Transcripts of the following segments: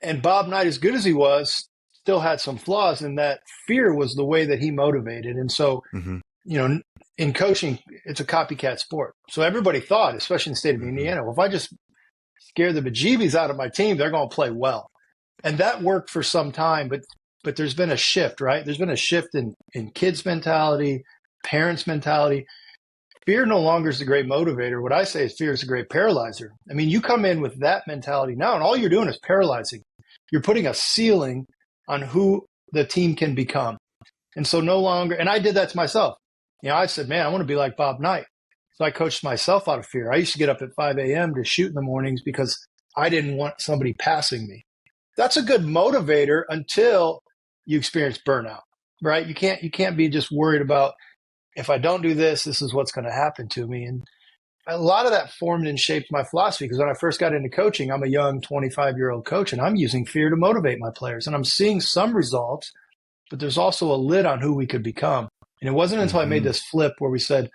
And Bob Knight, as good as he was, still had some flaws, and that fear was the way that he motivated. And so, Mm-hmm. In coaching, it's a copycat sport. So everybody thought, especially in the state of Indiana, well, if I just scare the bejeebies out of my team, they're going to play well. And that worked for some time, but there's been a shift, right? There's been a shift in kids' mentality, parents' mentality. Fear no longer is the great motivator. What I say is fear is the great paralyzer. I mean, you come in with that mentality now, and all you're doing is paralyzing. You're putting a ceiling on who the team can become. And so no longer, and I did that to myself. I said, man, I want to be like Bob Knight. So I coached myself out of fear. I used to get up at 5 a.m. to shoot in the mornings because I didn't want somebody passing me. That's a good motivator until you experience burnout, right? You can't be just worried about, if I don't do this, this is what's going to happen to me. And a lot of that formed and shaped my philosophy, because when I first got into coaching, I'm a young 25-year-old coach, and I'm using fear to motivate my players. And I'm seeing some results, but there's also a lid on who we could become. And it wasn't until I made this flip where we said,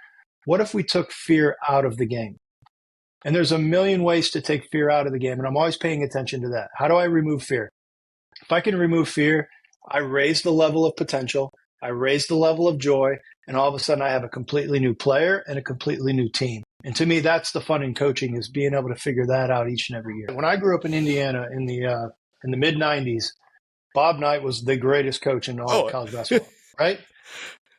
what if we took fear out of the game? And there's a million ways to take fear out of the game, and I'm always paying attention to that. How do I remove fear? If I can remove fear, I raise the level of potential, I raise the level of joy, and all of a sudden I have a completely new player and a completely new team. And to me, that's the fun in coaching, is being able to figure that out each and every year. When I grew up in Indiana in the mid-'90s, Bob Knight was the greatest coach in all of college basketball, right?